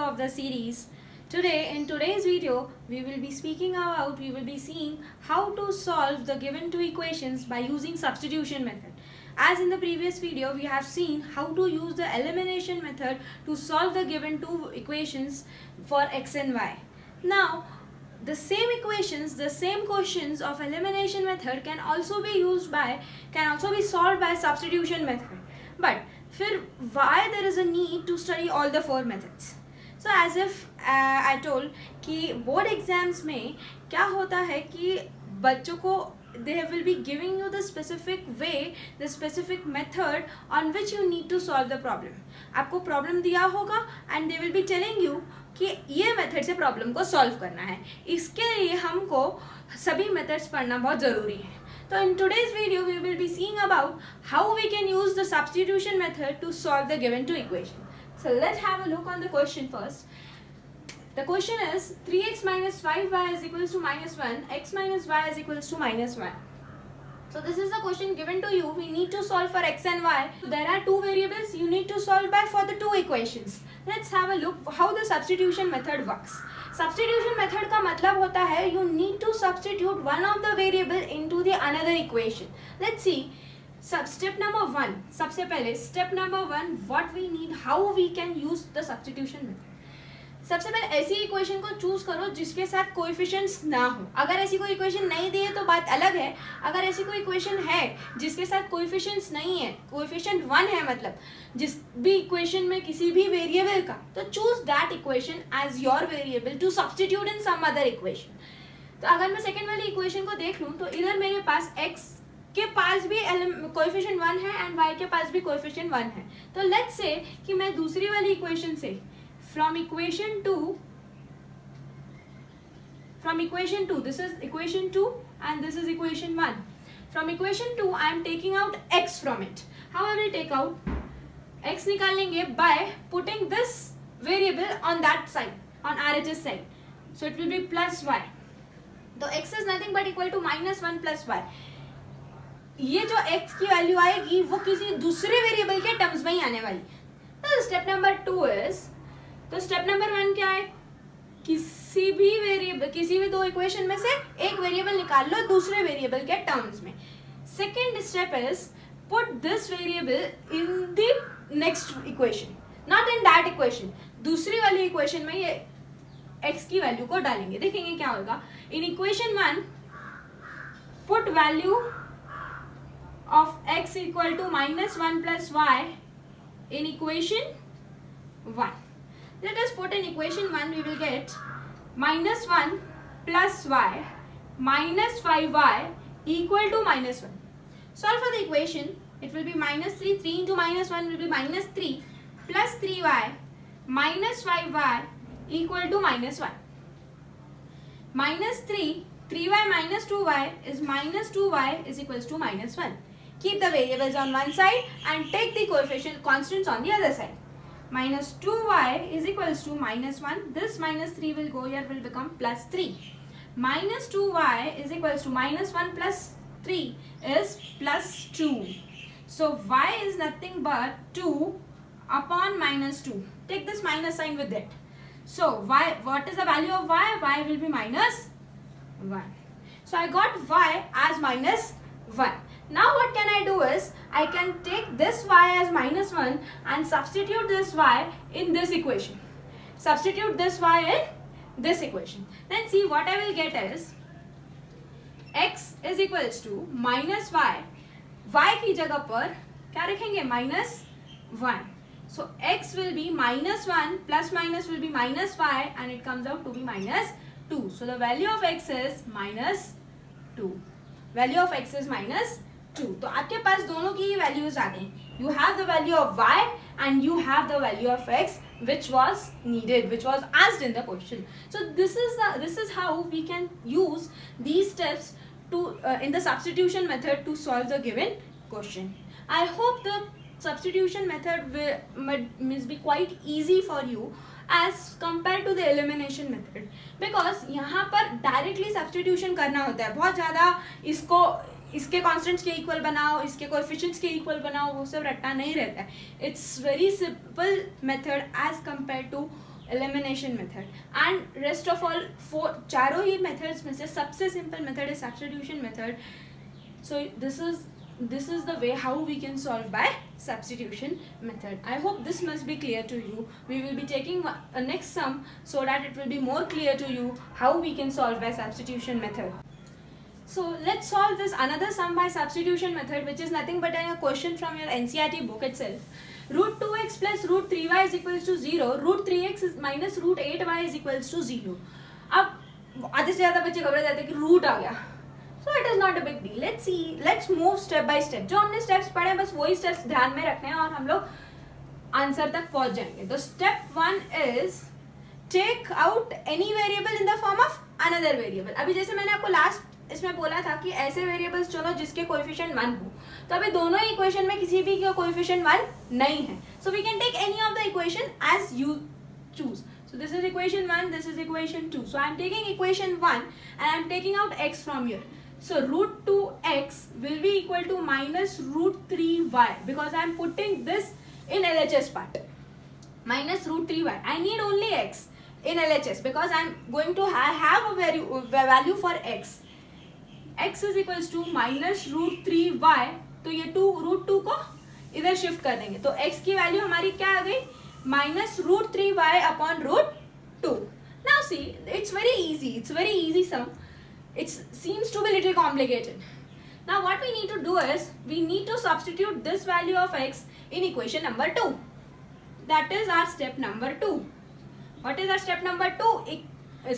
of the series. In today's video, we will be seeing how to solve the given two equations by using substitution method. As in the previous video, we have seen how to use the elimination method to solve the given two equations for x and y. Now, the same equations, the same questions of elimination method can also be solved by substitution method. But फिर why there is a need to study all the four methods? So as if I told कि board exams में क्या होता है कि बच्चों को they will be giving you the specific way, the specific method on which you need to solve the problem. आपको problem दिया होगा and they will be telling you कि ये मेथड से प्रॉब्लम को सॉल्व करना है. इसके लिए हमको सभी मेथड्स पढ़ना बहुत ज़रूरी है. तो in today's video we will be seeing about how we can use the substitution method to solve the given two equation. So let's have a look on the question first. The question is 3x minus 5y is equals to minus 1, x minus y is equals to minus 1. So this is the question given to you. We need to solve for x and y. There are two variables you need to solve by for the two equations. Let's have a look how the substitution method works. Substitution method का मतलब होता है you need to substitute one of the variable into the another equation. Let's see. Step number 1. सबसे पहले step number 1 what we need, how we can use the substitution method. सबसे पहले ऐसी equation को चूज करो जिसके साथ कोएफिशिएंट्स ना हो. अगर ऐसी कोई इक्वेशन नहीं दी है तो बात अलग है. अगर ऐसी कोई इक्वेशन है जिसके साथ कोएफिशिएंट्स नहीं है, कोएफिशिएंट 1 है, मतलब जिस भी इक्वेशन में किसी भी वेरिएबल का, तो choose that equation as your variable to substitute in some other equation. तो अगर मैं सेकेंड वाली इक्वेशन को देख लूँ तो इधर मेरे पास x के पास भी कोएफिशिएंट 1 है एंड y के पास भी कोएफिशिएंट 1 है. तो लेट्स से कि मैं दूसरी वाली इक्वेशन से from equation 2, this is equation 2 and this is equation 1. From equation 2 I am taking out x from it. How I will take out x निकालेंगे by putting this variable on that side, on RHS side. So it will be plus y. तो x is nothing but equal to minus 1 plus y. ये जो x की value आएगी वो किसी दूसरे variable के टर्म्स में ही आने वाली. तो स्टेप नंबर 2 is, तो स्टेप नंबर 1 क्या है, किसी भी दो इक्वेशन में से एक वेरिएबल निकाल लो दूसरे वेरिएबल के टर्म्स में. Second step is put this variable in the next equation, not in that equation. दूसरी वाली इक्वेशन में ये x की वैल्यू को डालेंगे. देखेंगे क्या होगा. In equation 1 put value of x equal to minus 1 plus y in equation 1. Let us put in equation 1, we will get minus 1 plus y minus 5y equal to minus 1. Solve for the equation. It will be minus 3. 3 into minus 1 will be minus 3 plus 3y minus 5y equal to minus 1. Minus 3, 3y minus 2y is minus 2y is equals to minus 1. Keep the variables on one side and take the coefficient constants on the other side. Minus 2y is equals to minus 1. This minus 3 will go here, will become plus 3. Minus 2y is equals to minus 1 plus 3 is plus 2. So y is nothing but 2 upon minus 2. Take this minus sign with it. So y, what is the value of y? Y will be minus 1. So I got y as minus 1. Now what can I do is, I can take this y as minus 1 and substitute this y in this equation. Substitute this y in this equation. Then see what I will get is, x is equals to minus y. y की जगह पर क्या रखेंगे? minus 1. So x will be minus 1 plus minus will be minus y and it comes out to be minus 2. So the value of x is minus 2. Value of x is minus 2. तो आपके पास दोनों की ही values आ गई. You have the value of y and you have the value of x which was needed, which was asked in the question. So this is how we can use these steps to in the substitution method to solve the given question. I hope the substitution method will be quite easy for you as compared to the elimination method, because यहाँ पर directly substitution करना होता है. बहुत ज़्यादा इसके constants के equal बनाओ, इसके कोएफिशिएंट्स के इक्वल बनाओ, वो सब रट्टा नहीं रहता है. It's very simple method as compare to elimination method, and rest of all चारों ही मेथड्स में से सबसे simple method is substitution method. So this is the way how we can solve by substitution method. I hope this must be clear to you. We will be taking a next sum so that it will be more clear to you how we can solve by substitution method. So let's solve this another sum by substitution method, which is nothing but a question from your NCERT book itself. Root 2x plus root 3y is equals to 0. Root 3x minus root 8y is equals to 0. अब आधे से ज़्यादा बच्चे घबरा जाते हैं कि root आ गया. So it is not a big deal. Let's see. Let's move step by step. जो हमने steps पढ़े बस वही steps ध्यान में रखने हैं और हम लोग आंसर तक पहुंच जाएंगे. तो step 1 is take out any variable in the form of another variable. अभी जैसे मैंने आपको लास्ट इसमें बोला था कि ऐसे वेरिएबल्स चुनो जिसके कोएफिशिएंट 1 हो. तो अभी दोनों ही इक्वेशन में किसी भी का कोएफिशिएंट 1 नहीं है. So we can take any of the equation as you choose. So this is equation 1, this is equation 2. So I am taking equation 1 and I am taking out x from here. So root 2x will be equal to minus root 3y because I am putting this in LHS part. Minus root 3y. I need only x in LHS because I am going to have a value for x. X is equals to minus root 3y. तो ये root 2 को इधर shift कर देंगे. तो x की value हमारी क्या आ गई? Minus root 3y upon root 2. Now see, it's very easy. It's very easy sum. It seems to be a little complicated. Now what we need to do is we need to substitute this value of x in equation number 2. That is our step number 2. What is our step number 2?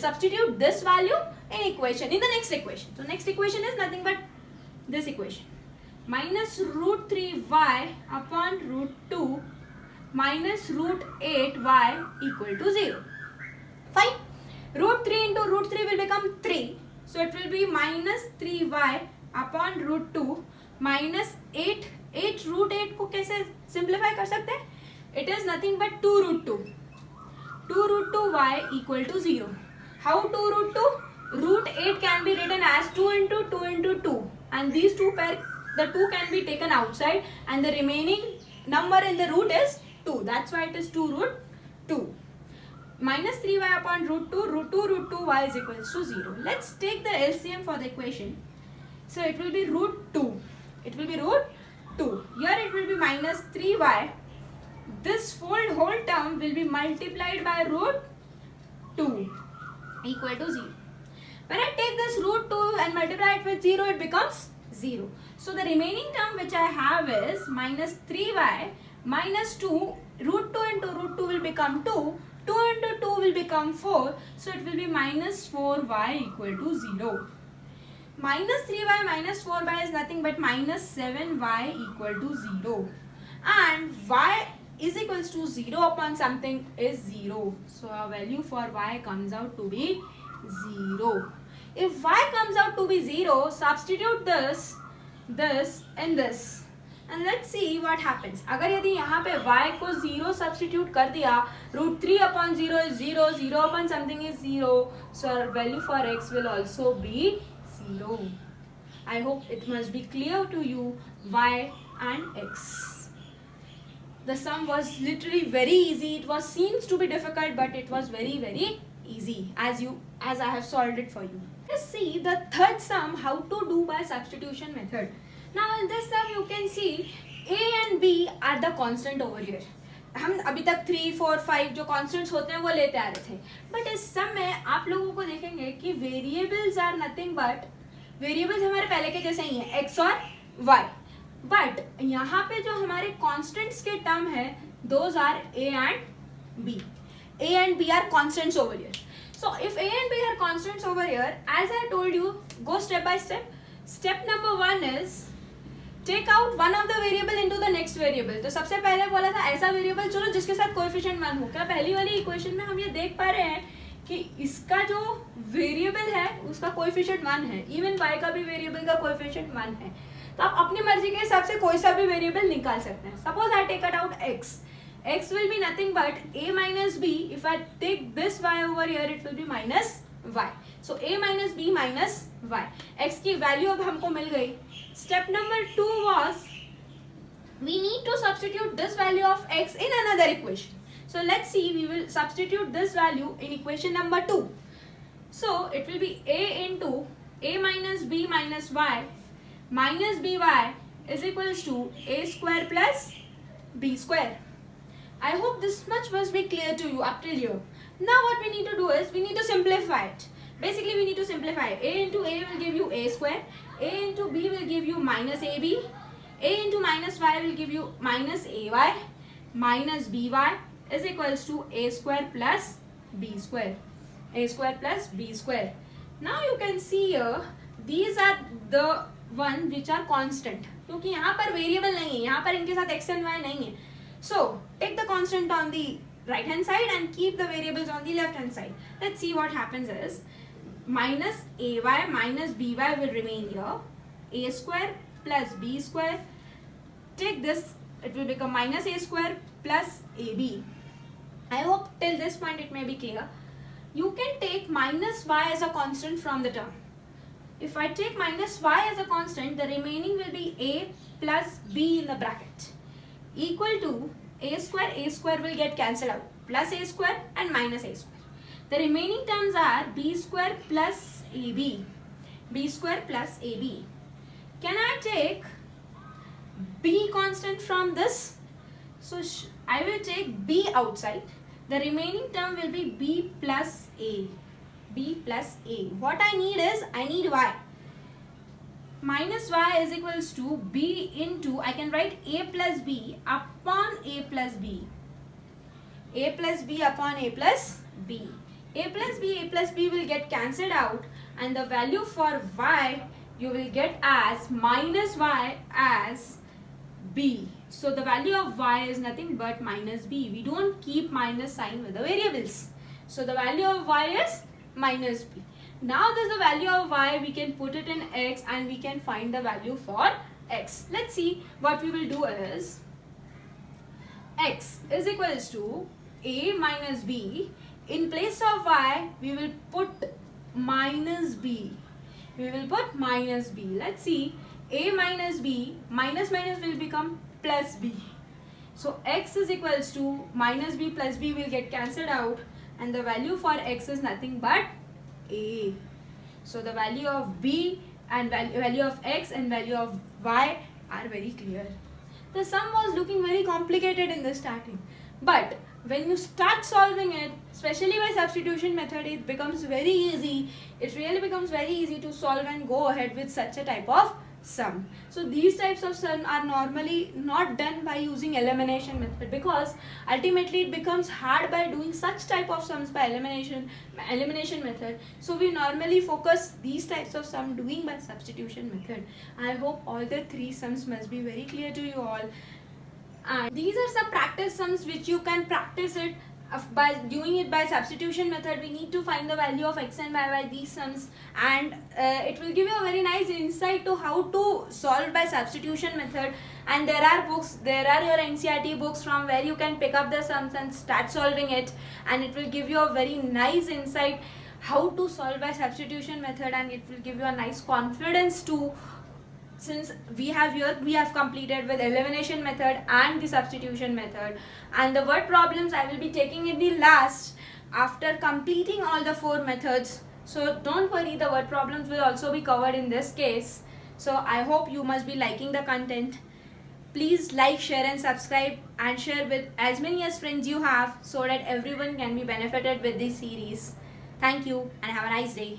Substitute this value in the next equation. So next equation is nothing but this equation. Minus root 3y upon root 2 minus root 8y equal to 0. Fine. Root 3 into root 3 will become 3. So it will be minus 3y upon root 2 minus 8. 8 root 8 को कैसे simplify कर सकते हैं? It is nothing but 2 root 2. 2 root 2y equal to 0. How 2 root 2? Root 8 can be written as 2 into 2 into 2. And these two pair, the 2 can be taken outside and the remaining number in the root is 2. That's why it is 2 root 2. Minus 3y upon root 2 root 2y is equals to 0. Let's take the LCM for the equation. So it will be root 2. It will be root 2. Here it will be minus 3y. This whole term will be multiplied by root 2 equal to 0. When I take this root 2 and multiply it with 0, it becomes 0. So the remaining term which I have is minus 3y minus 2. Root 2 into root 2 will become 2. 2 into 2 will become 4. So it will be minus 4y equal to 0. Minus 3y minus 4y is nothing but minus 7y equal to 0. And y is equals to 0 upon something is 0. So our value for y comes out to be 0. If y comes out to be 0, substitute this and this. And let's see what happens. अगर यदि यहाँ पे y को 0 substitute कर दिया, root 3 upon 0 is 0, 0 upon something is 0. So our value for x will also be 0. I hope it must be clear to you y and x. The sum was literally very easy. It seems to be difficult, but it was very easy as I have solved it for you. Let's see the third sum, how to do by substitution method. Now in this sum you can see a and b are the constant over here. हम अभी तक 3, 4, 5 जो constants होते हैं वो लेते आ रहे थे. But इस sum में आप लोगों को देखेंगे कि variables are nothing but variables हमारे पहले के जैसे ही हैं, x और y. But यहाँ पे जो हमारे constants के term है, those are a and b. A and b are constants over here. So if a and b are constants over here, as I told you, go step by step. Step number 1 is take out one of the variable into the next variable. तो सबसे पहले बोला था ऐसा variable चलो जिसके साथ coefficient 1 हो. क्या पहली वाली equation में हम ये देख पा रहे हैं कि इसका जो variable है उसका coefficient 1 है. Even y का भी variable का coefficient 1 है. तो आप अपनी मर्जी के हिसाब से कोई सा भी variable निकाल सकते हैं. Suppose I take it out x. X will be nothing but a minus b. If I take this y over here, it will be minus y. So a minus b minus y. X की value अब हमको मिल गई. Step number 2 was we need to substitute this value of x in another equation. So let's see, we will substitute this value in equation number 2. So it will be a into a minus b minus y minus by is equals to a square plus b square. I hope this much must be clear to you up till here. Now what we need to do is we need to simplify it. Basically we need to simplify. A into a will give you a square, a into b will give you minus ab, a into minus y will give you minus ay minus by is equals to a square plus b square. A square plus b square. Now you can see here these are the one which are constant, क्योंकि यहाँ पर variable नहीं है, यहाँ पर इनके साथ x and y नहीं है. So take the constant on the right hand side and keep the variables on the left hand side. Let's see what happens is minus ay minus by will remain here. A square plus b square. Take this, it will become minus a square plus ab. I hope till this point it may be clear. You can take minus y as a constant from the term. If I take minus y as a constant, the remaining will be a plus b in the bracket equal to a square will get cancelled out, plus a square and minus a square. The remaining terms are b square plus ab, b square plus ab. Can I take b constant from this? So I will take b outside. The remaining term will be b plus a. B plus a. What I need is, I need y. Minus y is equals to b into, I can write a plus b upon a plus b. A plus b upon a plus b. A plus b will get cancelled out, and the value for y you will get as minus y as b. So the value of y is nothing but minus b. We don't keep minus sign with the variables. So the value of y is minus b. Now this is the value of y, we can put it in x and we can find the value for x. Let's see what we will do is x is equals to a minus b. In place of y, we will put minus b. We will put minus b. Let's see, a minus b, minus minus will become plus b. So x is equals to minus b plus b will get cancelled out, and the value for x is nothing but a. So the value of b and value of x and value of y are very clear. The sum was looking very complicated in the starting, but when you start solving it, especially by substitution method, it becomes very easy. It really becomes very easy to solve and go ahead with such a type of sum. So these types of sum are normally not done by using elimination method, because ultimately it becomes hard by doing such type of sums by elimination method. So we normally focus these types of sum doing by substitution method. I hope all the three sums must be very clear to you all. And these are some practice sums which you can practice it by doing it by substitution method. We need to find the value of x and y by these sums, and it will give you a very nice insight to how to solve by substitution method. And there are books, there are your NCERT books from where you can pick up the sums and start solving it, and it will give you a very nice insight how to solve by substitution method, and it will give you a nice confidence too. Since we have completed with elimination method and the substitution method, and the word problems I will be taking in the last after completing all the 4 methods. So don't worry, the word problems will also be covered in this case. So I hope you must be liking the content. Please like, share and subscribe, and share with as many as friends you have, so that everyone can be benefited with this series. Thank you and have a nice day.